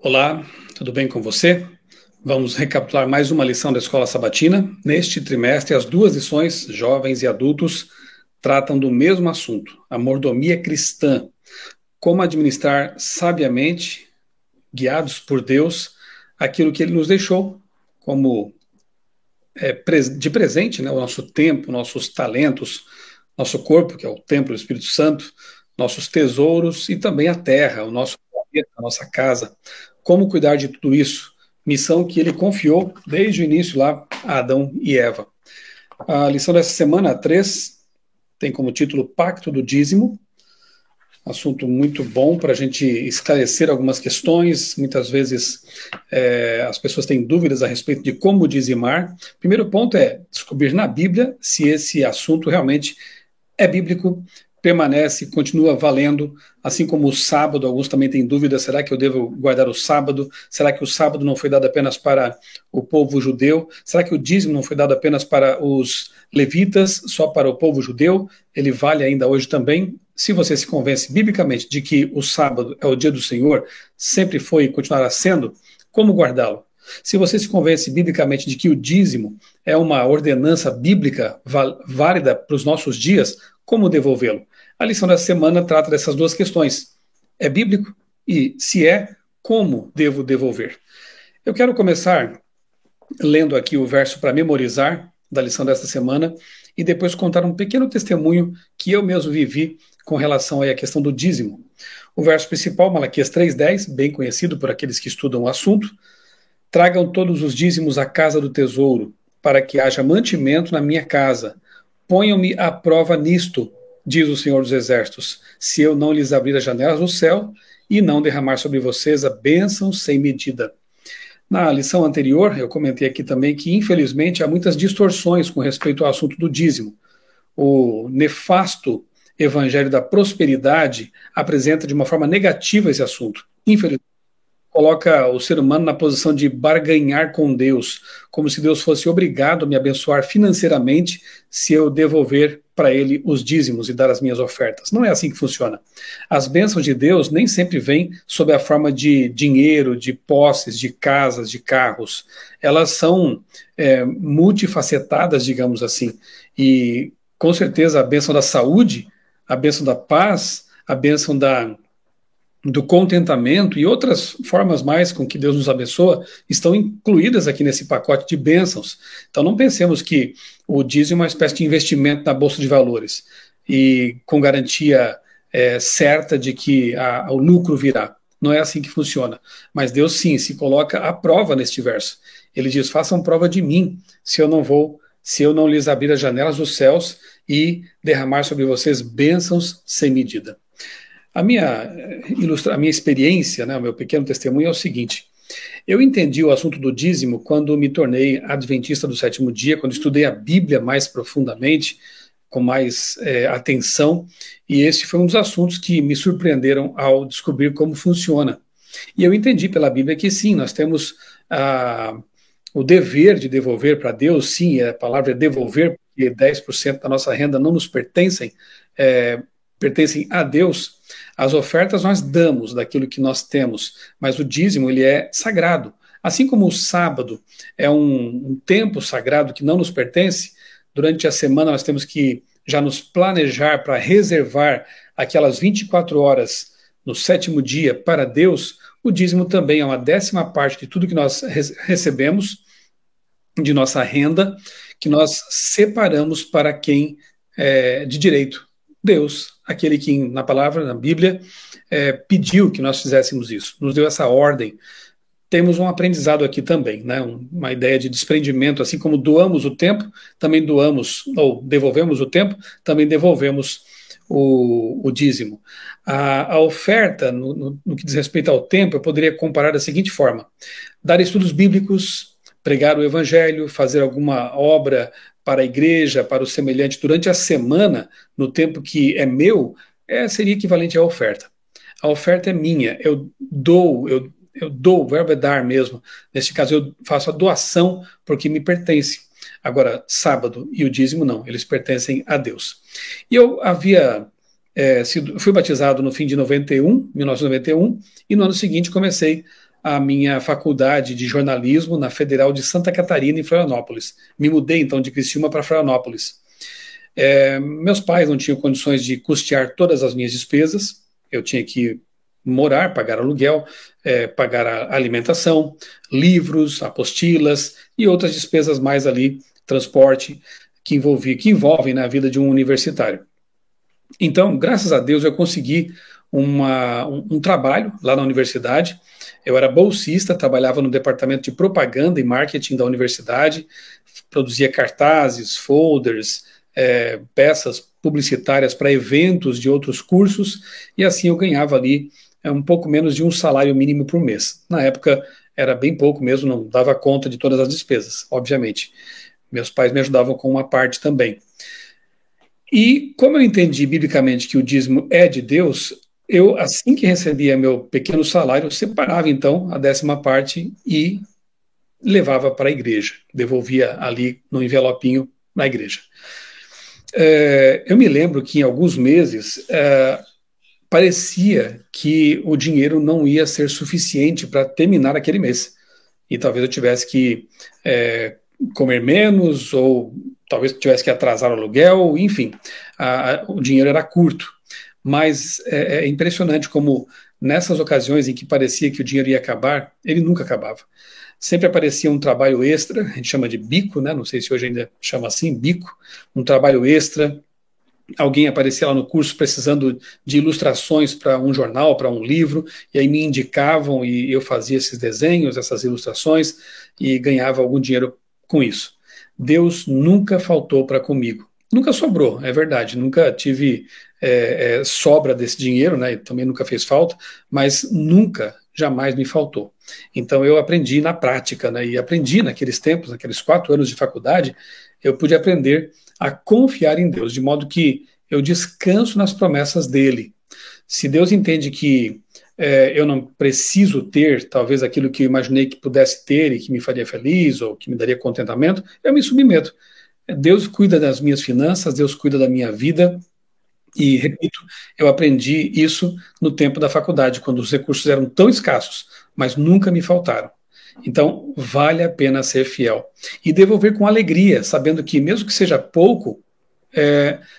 Olá, tudo bem com você? Vamos recapitular mais uma lição da Escola Sabatina. Neste trimestre, as duas lições, jovens e adultos, tratam do mesmo assunto, a mordomia cristã. Como administrar sabiamente, guiados por Deus, aquilo que Ele nos deixou como de presente, né? O nosso tempo, nossos talentos, nosso corpo, que é o templo do Espírito Santo, nossos tesouros e também a terra, o nosso planeta, a nossa casa. Como cuidar de tudo isso? Missão que ele confiou desde o início lá a Adão e Eva. A lição dessa semana, a 3, tem como título Pacto do Dízimo. Assunto muito bom para a gente esclarecer algumas questões. Muitas vezes as pessoas têm dúvidas a respeito de como dizimar. Primeiro ponto é descobrir na Bíblia se esse assunto realmente é bíblico, permanece, continua valendo, assim como o sábado. Alguns também têm dúvidas, será que eu devo guardar o sábado? Será que o sábado não foi dado apenas para o povo judeu? Será que o dízimo não foi dado apenas para os levitas, só para o povo judeu? Ele vale ainda hoje também? Se você se convence biblicamente de que o sábado é o dia do Senhor, sempre foi e continuará sendo, como guardá-lo? Se você se convence biblicamente de que o dízimo é uma ordenança bíblica válida para os nossos dias, como devolvê-lo? A lição dessa semana trata dessas duas questões. É bíblico? E, se é, como devo devolver? Eu quero começar lendo aqui o verso para memorizar da lição desta semana e depois contar um pequeno testemunho que eu mesmo vivi com relação à questão do dízimo. O verso principal, Malaquias 3,10, bem conhecido por aqueles que estudam o assunto: tragam todos os dízimos à casa do tesouro, para que haja mantimento na minha casa. Ponham-me à prova nisto, diz o Senhor dos Exércitos, se eu não lhes abrir as janelas do céu e não derramar sobre vocês a bênção sem medida. Na lição anterior, eu comentei aqui também que, infelizmente, há muitas distorções com respeito ao assunto do dízimo. O nefasto evangelho da prosperidade apresenta de uma forma negativa esse assunto. Infelizmente, coloca o ser humano na posição de barganhar com Deus, como se Deus fosse obrigado a me abençoar financeiramente se eu devolver para ele os dízimos e dar as minhas ofertas. Não é assim que funciona. As bênçãos de Deus nem sempre vêm sob a forma de dinheiro, de posses, de casas, de carros. Elas são multifacetadas, digamos assim. E, com certeza, a bênção da saúde, a bênção da paz, a bênção do contentamento e outras formas mais com que Deus nos abençoa estão incluídas aqui nesse pacote de bênçãos. Então não pensemos que o dízimo é uma espécie de investimento na bolsa de valores e com garantia certa de que o lucro virá. Não é assim que funciona. Mas Deus sim se coloca à prova neste verso. Ele diz: façam prova de mim se eu não lhes abrir as janelas dos céus e derramar sobre vocês bênçãos sem medida. A minha experiência, né, o meu pequeno testemunho é o seguinte: eu entendi o assunto do dízimo quando me tornei adventista do sétimo dia, quando estudei a Bíblia mais profundamente, com mais atenção, e esse foi um dos assuntos que me surpreenderam ao descobrir como funciona. E eu entendi pela Bíblia que sim, nós temos o dever de devolver para Deus, sim, a palavra é devolver, porque 10% da nossa renda não nos pertencem, pertencem a Deus. As ofertas nós damos daquilo que nós temos, mas o dízimo ele é sagrado. Assim como o sábado é um tempo sagrado que não nos pertence, durante a semana nós temos que já nos planejar para reservar aquelas 24 horas no sétimo dia para Deus. O dízimo também é uma 10ª parte de tudo que nós recebemos, de nossa renda, que nós separamos para quem é de direito. Deus, aquele que na palavra, na Bíblia, pediu que nós fizéssemos isso, nos deu essa ordem. Temos um aprendizado aqui também, né? Uma ideia de desprendimento, assim como doamos o tempo, também doamos, ou devolvemos o tempo, também devolvemos o dízimo. A oferta, no que diz respeito ao tempo, eu poderia comparar da seguinte forma: dar estudos bíblicos, pregar o evangelho, fazer alguma obra para a igreja, para o semelhante, durante a semana, no tempo que é meu, seria equivalente à oferta. A oferta é minha, eu dou, o verbo é dar mesmo. Neste caso, eu faço a doação porque me pertence. Agora, sábado e o dízimo não, eles pertencem a Deus. E eu fui batizado no fim de 1991, e no ano seguinte comecei a minha faculdade de jornalismo na Federal de Santa Catarina, em Florianópolis. Me mudei, então, de Criciúma para Florianópolis. Meus pais não tinham condições de custear todas as minhas despesas, eu tinha que morar, pagar aluguel, pagar a alimentação, livros, apostilas e outras despesas mais ali, transporte, que envolvem na vida de um universitário. Então, graças a Deus, eu consegui um trabalho lá na universidade. Eu era bolsista, trabalhava no departamento de propaganda e marketing da universidade, produzia cartazes, folders, peças publicitárias para eventos de outros cursos, e assim eu ganhava ali um pouco menos de um salário mínimo por mês. Na época era bem pouco mesmo, não dava conta de todas as despesas, obviamente. Meus pais me ajudavam com uma parte também. E como eu entendi biblicamente que o dízimo é de Deus, eu, assim que recebia meu pequeno salário, separava então a 10ª parte e levava para a igreja, devolvia ali no envelopinho na igreja. Eu me lembro que em alguns meses parecia que o dinheiro não ia ser suficiente para terminar aquele mês. E talvez eu tivesse que comer menos, ou talvez tivesse que atrasar o aluguel, enfim, o dinheiro era curto. Mas é impressionante como nessas ocasiões em que parecia que o dinheiro ia acabar, ele nunca acabava. Sempre aparecia um trabalho extra, a gente chama de bico, né? Não sei se hoje ainda chama assim, bico, um trabalho extra. Alguém aparecia lá no curso precisando de ilustrações para um jornal, para um livro, e aí me indicavam e eu fazia esses desenhos, essas ilustrações, e ganhava algum dinheiro com isso. Deus nunca faltou para comigo. Nunca sobrou, é verdade, nunca tive sobra desse dinheiro, né? Também nunca fez falta, mas nunca, jamais me faltou. Então eu aprendi na prática, né? E aprendi naqueles tempos, naqueles 4 anos de faculdade, eu pude aprender a confiar em Deus, de modo que eu descanso nas promessas dele. Se Deus entende que eu não preciso ter, talvez, aquilo que eu imaginei que pudesse ter e que me faria feliz ou que me daria contentamento, eu me submeto. Deus cuida das minhas finanças, Deus cuida da minha vida. E, repito, eu aprendi isso no tempo da faculdade, quando os recursos eram tão escassos, mas nunca me faltaram. Então, vale a pena ser fiel. E devolver com alegria, sabendo que, mesmo que seja pouco,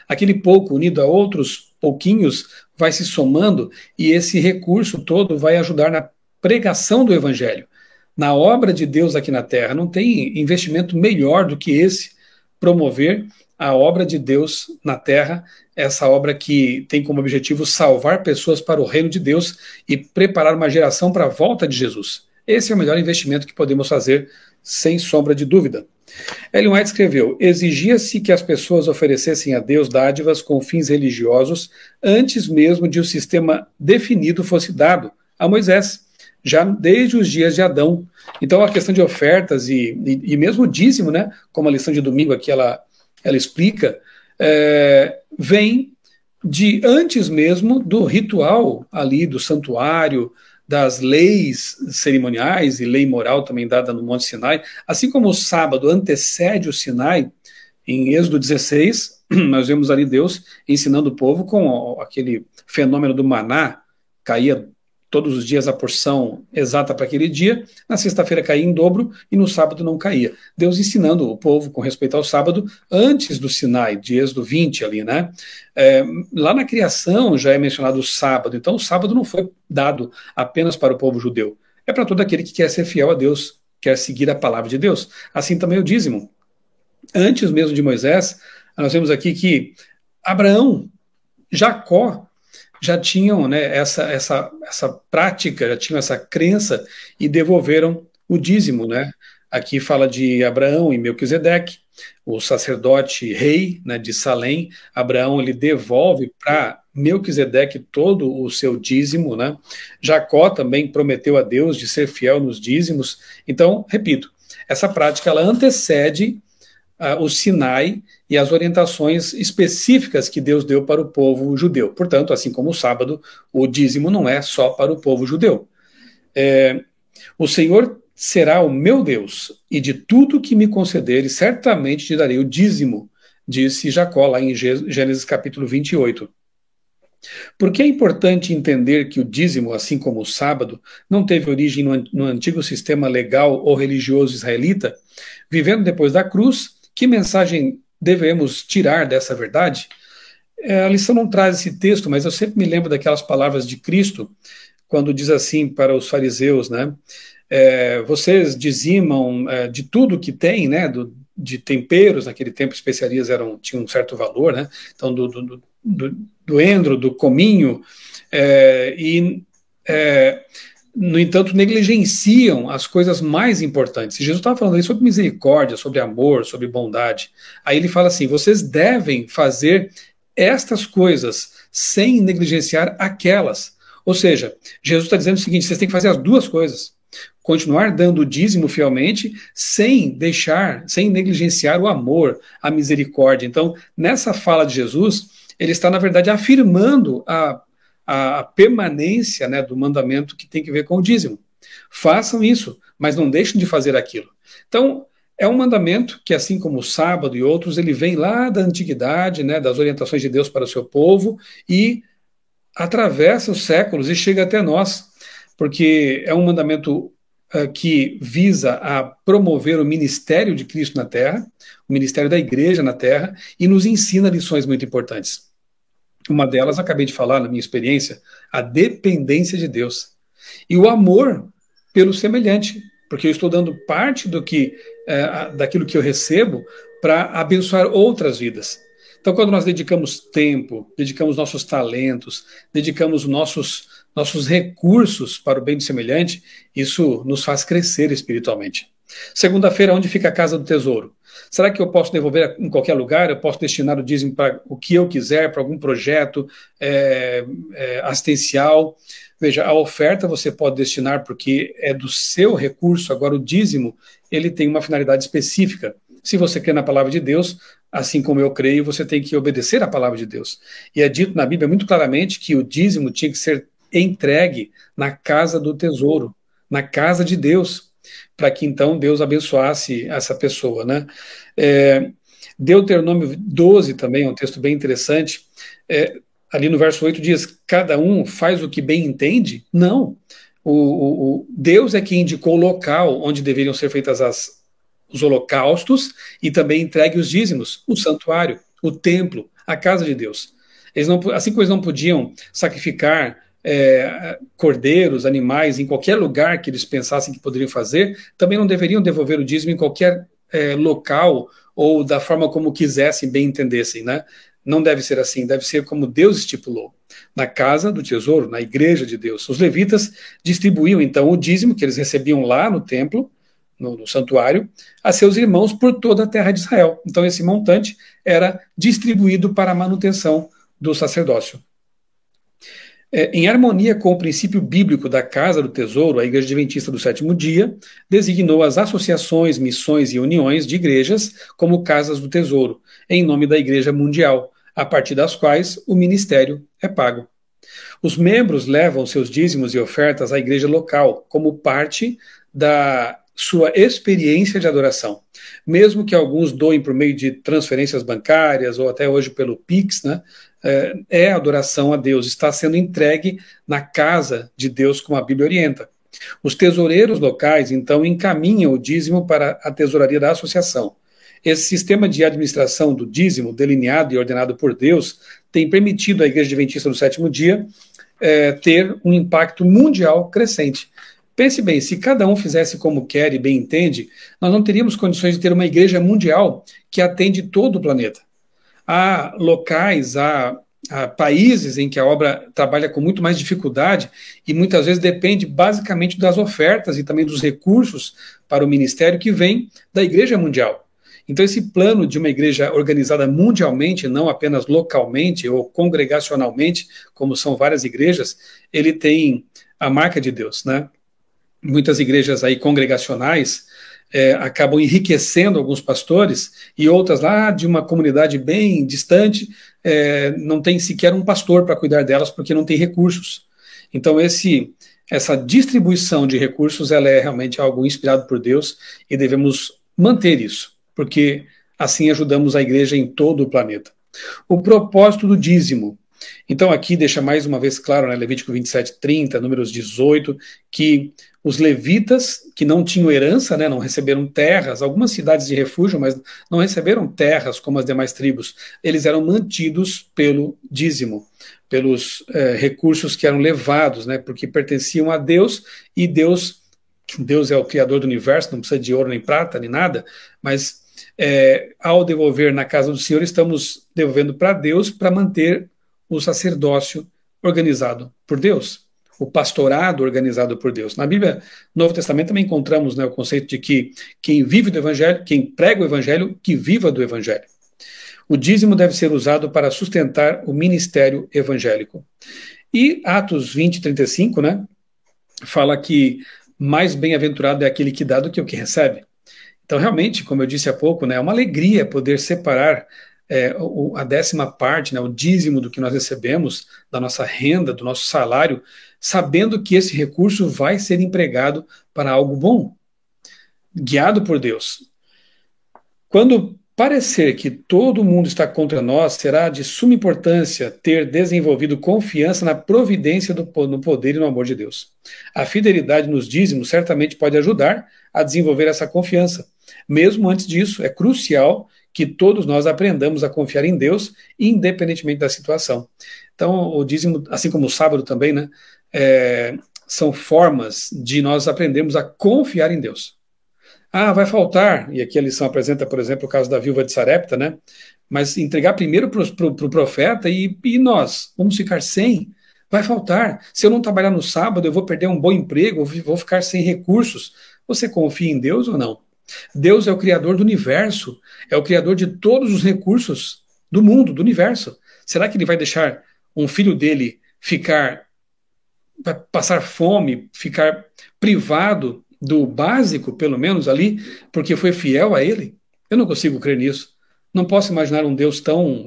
aquele pouco unido a outros pouquinhos vai se somando e esse recurso todo vai ajudar na pregação do Evangelho, na obra de Deus aqui na Terra. Não tem investimento melhor do que esse, promover a obra de Deus na Terra, essa obra que tem como objetivo salvar pessoas para o reino de Deus e preparar uma geração para a volta de Jesus. Esse é o melhor investimento que podemos fazer, sem sombra de dúvida. Ellen White escreveu: exigia-se que as pessoas oferecessem a Deus dádivas com fins religiosos antes mesmo de o sistema definido fosse dado a Moisés, já desde os dias de Adão. Então a questão de ofertas e mesmo o dízimo, né, como a lição de domingo aqui ela explica, vem de antes mesmo do ritual ali do santuário, das leis cerimoniais e lei moral também dada no Monte Sinai, assim como o sábado antecede o Sinai, em Êxodo 16, nós vemos ali Deus ensinando o povo com aquele fenômeno do maná, caía todos os dias a porção exata para aquele dia, na sexta-feira caía em dobro e no sábado não caía. Deus ensinando o povo com respeito ao sábado antes do Sinai, de Êxodo 20 ali, né? Lá na criação já é mencionado o sábado, então o sábado não foi dado apenas para o povo judeu, é para todo aquele que quer ser fiel a Deus, quer seguir a palavra de Deus. Assim também o dízimo. Antes mesmo de Moisés, nós vemos aqui que Abraão, Jacó, já tinham, né, essa prática, já tinham essa crença e devolveram o dízimo, né? Aqui fala de Abraão e Melquisedeque, o sacerdote rei, né, de Salém. Abraão ele devolve para Melquisedeque todo o seu dízimo, né? Jacó também prometeu a Deus de ser fiel nos dízimos. Então, repito, essa prática ela antecede o Sinai e as orientações específicas que Deus deu para o povo judeu. Portanto, assim como o sábado, o dízimo não é só para o povo judeu. O Senhor será o meu Deus, e de tudo que me concederes, certamente te darei o dízimo, disse Jacó lá em Gênesis capítulo 28. Porque é importante entender que o dízimo, assim como o sábado, não teve origem no antigo sistema legal ou religioso israelita. Vivendo depois da cruz, que mensagem devemos tirar dessa verdade? A lição não traz esse texto, mas eu sempre me lembro daquelas palavras de Cristo, quando diz assim para os fariseus, né? Vocês dizimam de tudo que tem, né? De temperos, naquele tempo especiarias tinham um certo valor, né? Então, do endro, do cominho, e, no entanto, negligenciam as coisas mais importantes. E Jesus estava falando aí sobre misericórdia, sobre amor, sobre bondade. Aí ele fala assim: vocês devem fazer estas coisas sem negligenciar aquelas. Ou seja, Jesus está dizendo o seguinte: vocês têm que fazer as duas coisas. Continuar dando o dízimo fielmente, sem negligenciar o amor, a misericórdia. Então, nessa fala de Jesus, ele está, na verdade, afirmando a permanência, né, do mandamento que tem que ver com o dízimo. Façam isso, mas não deixem de fazer aquilo. Então, é um mandamento que, assim como o sábado e outros, ele vem lá da antiguidade, né, das orientações de Deus para o seu povo, e atravessa os séculos e chega até nós, porque é um mandamento que visa a promover o ministério de Cristo na terra, o ministério da igreja na terra, e nos ensina lições muito importantes. Uma delas, acabei de falar na minha experiência, a dependência de Deus. E o amor pelo semelhante, porque eu estou dando parte daquilo que eu recebo para abençoar outras vidas. Então, quando nós dedicamos tempo, dedicamos nossos talentos, dedicamos nossos recursos para o bem do semelhante, isso nos faz crescer espiritualmente. Segunda-feira, onde fica a casa do tesouro? Será que eu posso devolver em qualquer lugar? Eu posso destinar o dízimo para o que eu quiser, para algum projeto assistencial? Veja, a oferta você pode destinar porque é do seu recurso. Agora, o dízimo, ele tem uma finalidade específica. Se você crê na palavra de Deus, assim como eu creio, você tem que obedecer à palavra de Deus. E é dito na Bíblia muito claramente que o dízimo tinha que ser entregue na casa do tesouro, na casa de Deus, para que então Deus abençoasse essa pessoa, né? Deuteronômio 12 também é um texto bem interessante. Ali no verso 8 diz: cada um faz o que bem entende? Não. Deus é quem indicou o local onde deveriam ser feitas os holocaustos e também entregue os dízimos, o santuário, o templo, a casa de Deus. Assim como eles não podiam sacrificar cordeiros, animais, em qualquer lugar que eles pensassem que poderiam fazer, também não deveriam devolver o dízimo em qualquer local ou da forma como quisessem, bem entendessem, né? Não deve ser assim, deve ser como Deus estipulou. Na casa do tesouro, na igreja de Deus. Os levitas distribuíam então o dízimo que eles recebiam lá no templo, no santuário, a seus irmãos por toda a terra de Israel. Então esse montante era distribuído para a manutenção do sacerdócio. Em harmonia com o princípio bíblico da Casa do Tesouro, a Igreja Adventista do Sétimo Dia designou as associações, missões e uniões de igrejas como Casas do Tesouro, em nome da Igreja Mundial, a partir das quais o ministério é pago. Os membros levam seus dízimos e ofertas à igreja local, como parte da sua experiência de adoração. Mesmo que alguns doem por meio de transferências bancárias ou até hoje pelo Pix, né, adoração a Deus, está sendo entregue na casa de Deus, como a Bíblia orienta. Os tesoureiros locais, então, encaminham o dízimo para a tesouraria da associação. Esse sistema de administração do dízimo, delineado e ordenado por Deus, tem permitido à Igreja Adventista do Sétimo Dia ter um impacto mundial crescente. Pense bem, se cada um fizesse como quer e bem entende, nós não teríamos condições de ter uma igreja mundial que atende todo o planeta. Há locais, há países em que a obra trabalha com muito mais dificuldade e muitas vezes depende basicamente das ofertas e também dos recursos para o ministério que vem da igreja mundial. Então esse plano de uma igreja organizada mundialmente, não apenas localmente ou congregacionalmente, como são várias igrejas, ele tem a marca de Deus, né? Muitas igrejas aí congregacionais acabam enriquecendo alguns pastores e outras lá de uma comunidade bem distante não tem sequer um pastor para cuidar delas porque não tem recursos. Então essa distribuição de recursos ela é realmente algo inspirado por Deus e devemos manter isso, porque assim ajudamos a igreja em todo o planeta. O propósito do dízimo Então aqui deixa mais uma vez claro, né, Levítico 27:30, Números 18, que os levitas que não tinham herança, né, não receberam terras, algumas cidades de refúgio, mas não receberam terras como as demais tribos, eles eram mantidos pelo dízimo, pelos recursos que eram levados, né, porque pertenciam a Deus, e Deus é o criador do universo, não precisa de ouro nem prata, nem nada, mas ao devolver na casa do Senhor, estamos devolvendo para Deus para manter o sacerdócio organizado por Deus, o pastorado organizado por Deus. Na Bíblia, no Novo Testamento, também encontramos, né, o conceito de que quem vive do Evangelho, quem prega o Evangelho, que viva do Evangelho. O dízimo deve ser usado para sustentar o ministério evangélico. E Atos 20:35, né, fala que mais bem-aventurado é aquele que dá do que o que recebe. Então, realmente, como eu disse há pouco, né, é uma alegria poder separar a 10ª parte, né, o dízimo do que nós recebemos, da nossa renda, do nosso salário, sabendo que esse recurso vai ser empregado para algo bom, guiado por Deus. Quando parecer que todo mundo está contra nós, será de suma importância ter desenvolvido confiança na providência no poder e no amor de Deus. A fidelidade nos dízimos certamente pode ajudar a desenvolver essa confiança. Mesmo antes disso, é crucial que todos nós aprendamos a confiar em Deus, independentemente da situação. Então, o dízimo, assim como o sábado também, né, são formas de nós aprendermos a confiar em Deus. Ah, vai faltar, e aqui a lição apresenta, por exemplo, o caso da viúva de Sarepta, né? Mas entregar primeiro para o profeta e nós vamos ficar sem. Vai faltar. Se eu não trabalhar no sábado, eu vou perder um bom emprego, vou ficar sem recursos. Você confia em Deus ou não? Deus é o criador do universo, é o criador de todos os recursos do mundo, do universo. Será que ele vai deixar um filho dele passar fome, ficar privado do básico, pelo menos ali, porque foi fiel a ele? Eu não consigo crer nisso. Não posso imaginar um Deus tão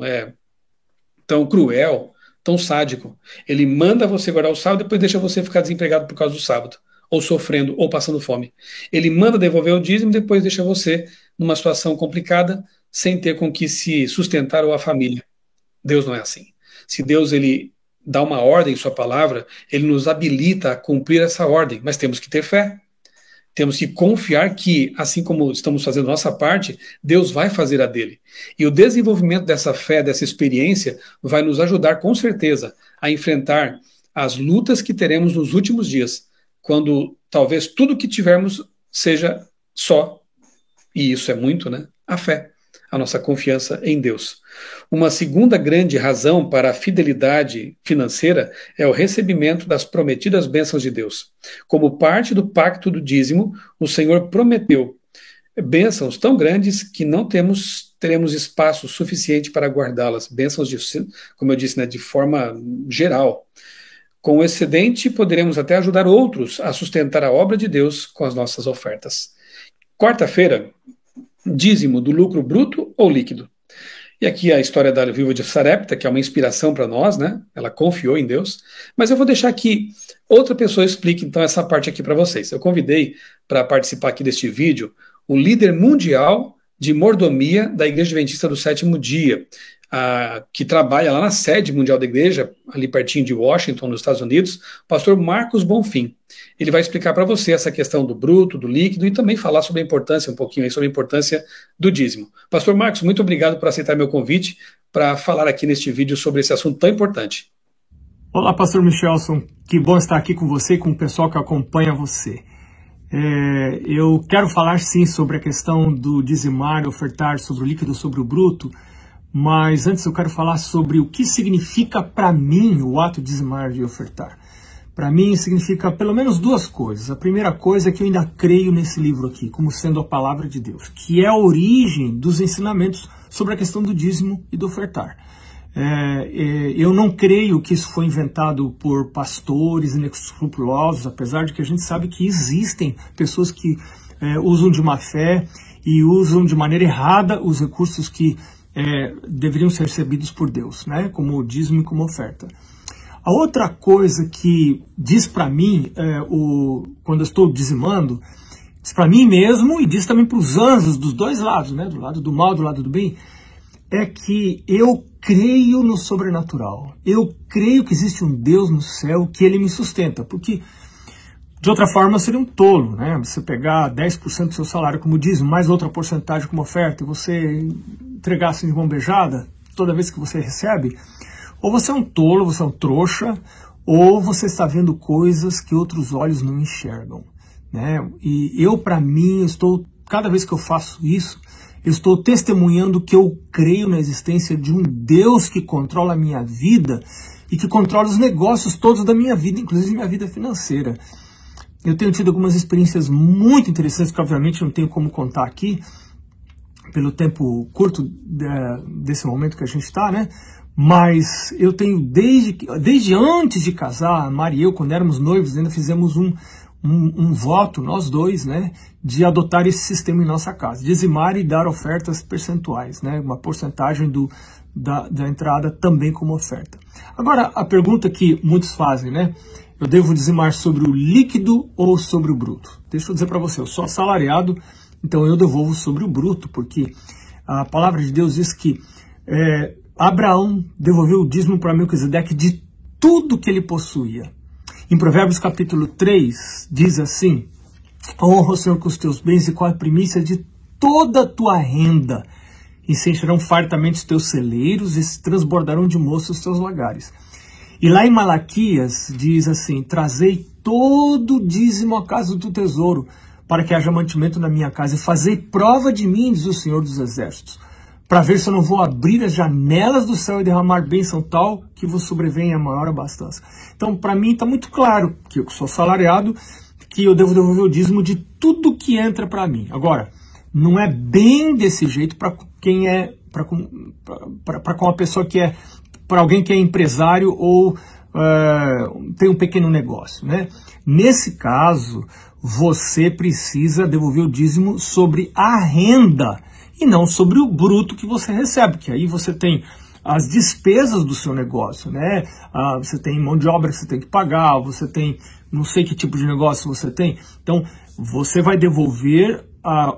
cruel, tão sádico. Ele manda você guardar o sábado e depois deixa você ficar desempregado por causa do sábado, ou sofrendo, ou passando fome. Ele manda devolver o dízimo e depois deixa você numa situação complicada, sem ter com que se sustentar ou a família. Deus não é assim. Se Deus ele dá uma ordem em sua palavra, ele nos habilita a cumprir essa ordem, mas temos que ter fé. Temos que confiar que, assim como estamos fazendo a nossa parte, Deus vai fazer a dele. E o desenvolvimento dessa fé, dessa experiência, vai nos ajudar, com certeza, a enfrentar as lutas que teremos nos últimos dias, quando talvez tudo que tivermos seja só, e isso é muito, né? A fé, a nossa confiança em Deus. Uma segunda grande razão para a fidelidade financeira é o recebimento das prometidas bênçãos de Deus. Como parte do pacto do dízimo, o Senhor prometeu bênçãos tão grandes que não teremos espaço suficiente para guardá-las. Bênçãos, como eu disse, né, de forma geral. Com o excedente, poderemos até ajudar outros a sustentar a obra de Deus com as nossas ofertas. Quarta-feira, dízimo do lucro bruto ou líquido. E aqui a história da viúva de Sarepta, que é uma inspiração para nós, né? Ela confiou em Deus. Mas eu vou deixar que outra pessoa explique então essa parte aqui para vocês. Eu convidei para participar aqui deste vídeo o líder mundial de mordomia da Igreja Adventista do Sétimo Dia, que trabalha lá na sede mundial da igreja, ali pertinho de Washington, nos Estados Unidos, o pastor Marcos Bonfim. Ele vai explicar para você essa questão do bruto, do líquido e também falar sobre a importância, um pouquinho aí, sobre a importância do dízimo. Pastor Marcos, muito obrigado por aceitar meu convite para falar aqui neste vídeo sobre esse assunto tão importante. Olá, pastor Michelson, que bom estar aqui com você e com o pessoal que acompanha você. Eu quero falar sim sobre a questão do dizimar, ofertar, sobre o líquido, sobre o bruto, mas antes eu quero falar sobre o que significa para mim o ato de dizimar e ofertar. Para mim significa pelo menos duas coisas. A primeira coisa é que eu ainda creio nesse livro aqui, como sendo a palavra de Deus, que é a origem dos ensinamentos sobre a questão do dízimo e do ofertar. Eu não creio que isso foi inventado por pastores inescrupulosos, apesar de que a gente sabe que existem pessoas que usam de má fé e usam de maneira errada os recursos que deveriam ser recebidos por Deus, né? Como o dízimo e como oferta. A outra coisa que diz para mim, quando eu estou dizimando, diz para mim mesmo e diz também para os anjos dos dois lados, né? Do lado do mal e do lado do bem, é que eu creio no sobrenatural. Eu creio que existe um Deus no céu que ele me sustenta, porque de outra forma seria um tolo, né? Você pegar 10% do seu salário como dízimo, mais outra porcentagem como oferta, e você entregar assim de mão beijada toda vez que você recebe, ou você é um tolo, você é um trouxa, ou você está vendo coisas que outros olhos não enxergam, né? E eu, para mim, cada vez que eu faço isso, eu estou testemunhando que eu creio na existência de um Deus que controla a minha vida e que controla os negócios todos da minha vida, inclusive minha vida financeira. Eu tenho tido algumas experiências muito interessantes, que obviamente não tenho como contar aqui, pelo tempo curto desse momento que a gente está, né? Mas eu tenho, desde antes de casar, a Mari e eu, quando éramos noivos, ainda fizemos um voto, nós dois, né, de adotar esse sistema em nossa casa, dizimar e dar ofertas percentuais, né, uma porcentagem da entrada também como oferta. Agora, a pergunta que muitos fazem, né, eu devo dizimar sobre o líquido ou sobre o bruto? Deixa eu dizer para você, eu sou assalariado, então eu devolvo sobre o bruto, porque a palavra de Deus diz que Abraão devolveu o dízimo para Melquisedeque de tudo que ele possuía. Em Provérbios capítulo 3, diz assim: honra o Senhor com os teus bens e com a primícia de toda a tua renda, e se encherão fartamente os teus celeiros e se transbordarão de moço os teus lagares. E lá em Malaquias diz assim: trazei todo o dízimo à casa do tesouro, para que haja mantimento na minha casa, e fazei prova de mim, diz o Senhor dos Exércitos, para ver se eu não vou abrir as janelas do céu e derramar bênção tal que vos sobrevenha a maior abastança. Então, para mim, está muito claro que eu sou assalariado, que eu devo devolver o dízimo de tudo que entra para mim. Agora, não é bem desse jeito para quem é, para uma pessoa que é, para alguém que é empresário ou tem um pequeno negócio, né? Nesse caso, você precisa devolver o dízimo sobre a renda e não sobre o bruto que você recebe, que aí você tem as despesas do seu negócio, né? Você tem mão de obra que você tem que pagar, você tem não sei que tipo de negócio você tem. Então, você vai devolver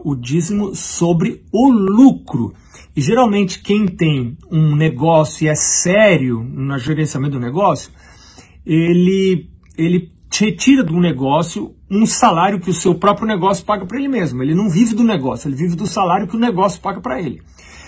o dízimo sobre o lucro. E geralmente quem tem um negócio e é sério no gerenciamento do negócio, ele retira do negócio um salário que o seu próprio negócio paga para ele mesmo. Ele não vive do negócio, ele vive do salário que o negócio paga para ele.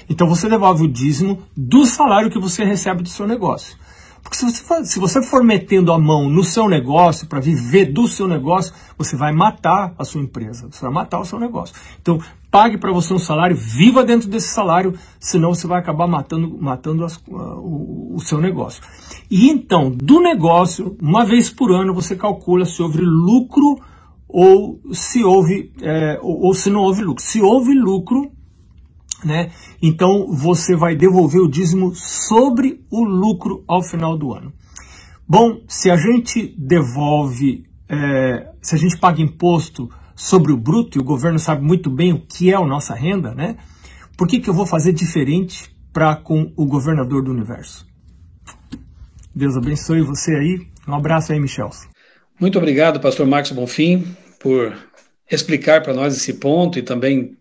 Então você devolve o dízimo do salário que você recebe do seu negócio. Porque se você for metendo a mão no seu negócio para viver do seu negócio, você vai matar a sua empresa, você vai matar o seu negócio. Então pague para você um salário, viva dentro desse salário, senão você vai acabar matando o seu negócio. E então, do negócio, uma vez por ano, você calcula se houve lucro ou se não houve lucro. Se houve lucro, né, então você vai devolver o dízimo sobre o lucro ao final do ano. Bom, se a gente devolve, se a gente paga imposto sobre o bruto, e o governo sabe muito bem o que é a nossa renda, né? Por que eu vou fazer diferente com o governador do universo? Deus abençoe você aí. Um abraço aí, Michel. Muito obrigado, pastor Marcos Bonfim, por explicar para nós esse ponto e também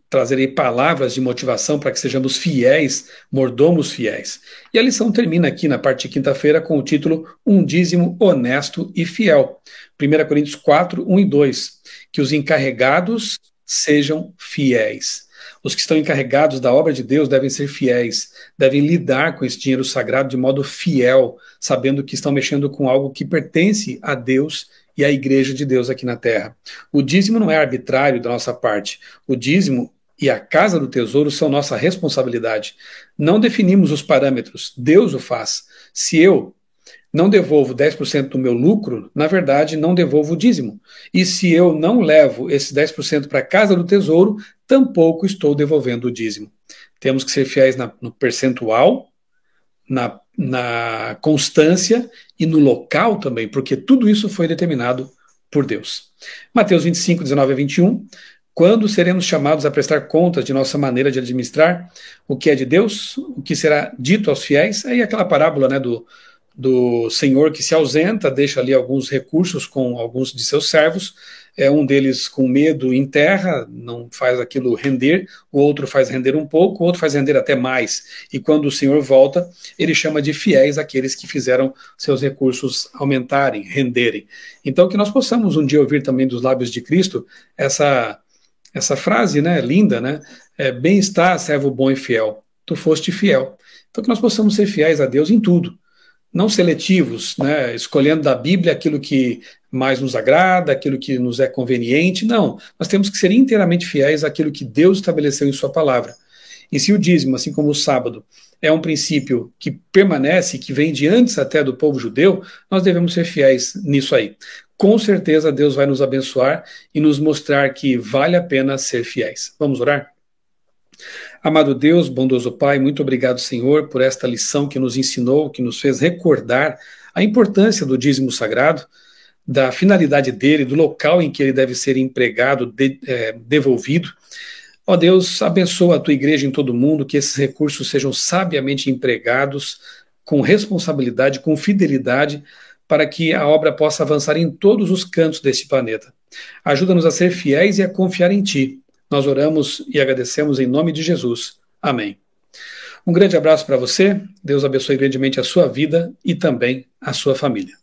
trazer aí palavras de motivação para que sejamos fiéis, mordomos fiéis. E a lição termina aqui na parte de quinta-feira com o título Um dízimo honesto e fiel. 1 Coríntios 4, 1 e 2. Que os encarregados sejam fiéis. Os que estão encarregados da obra de Deus devem ser fiéis, devem lidar com esse dinheiro sagrado de modo fiel, sabendo que estão mexendo com algo que pertence a Deus e à igreja de Deus aqui na terra. O dízimo não é arbitrário da nossa parte. O dízimo e a casa do tesouro são nossa responsabilidade. Não definimos os parâmetros, Deus o faz. Se eu não devolvo 10% do meu lucro, na verdade não devolvo o dízimo. E se eu não levo esses 10% para a casa do tesouro, tampouco estou devolvendo o dízimo. Temos que ser fiéis no percentual, na constância e no local também, porque tudo isso foi determinado por Deus. Mateus 25, 19 a 21. Quando seremos chamados a prestar contas de nossa maneira de administrar o que é de Deus, o que será dito aos fiéis? Aí aquela parábola, né, do senhor que se ausenta, deixa ali alguns recursos com alguns de seus servos, um deles com medo enterra, não faz aquilo render, o outro faz render um pouco, o outro faz render até mais. E quando o Senhor volta, ele chama de fiéis aqueles que fizeram seus recursos aumentarem, renderem. Então que nós possamos um dia ouvir também dos lábios de Cristo essa frase, né, linda, né? Bem está, servo bom e fiel. Tu foste fiel. Então que nós possamos ser fiéis a Deus em tudo. Não seletivos, né, escolhendo da Bíblia aquilo que mais nos agrada, aquilo que nos é conveniente. Não, nós temos que ser inteiramente fiéis àquilo que Deus estabeleceu em sua palavra. E se o dízimo, assim como o sábado, é um princípio que permanece, que vem de antes até do povo judeu, nós devemos ser fiéis nisso aí. Com certeza Deus vai nos abençoar e nos mostrar que vale a pena ser fiéis. Vamos orar? Amado Deus, bondoso Pai, muito obrigado, Senhor, por esta lição que nos ensinou, que nos fez recordar a importância do dízimo sagrado, da finalidade dele, do local em que ele deve ser empregado, devolvido. Ó Deus, abençoa a tua igreja em todo o mundo, que esses recursos sejam sabiamente empregados, com responsabilidade, com fidelidade, para que a obra possa avançar em todos os cantos deste planeta. Ajuda-nos a ser fiéis e a confiar em Ti. Nós oramos e agradecemos em nome de Jesus. Amém. Um grande abraço para você. Deus abençoe grandemente a sua vida e também a sua família.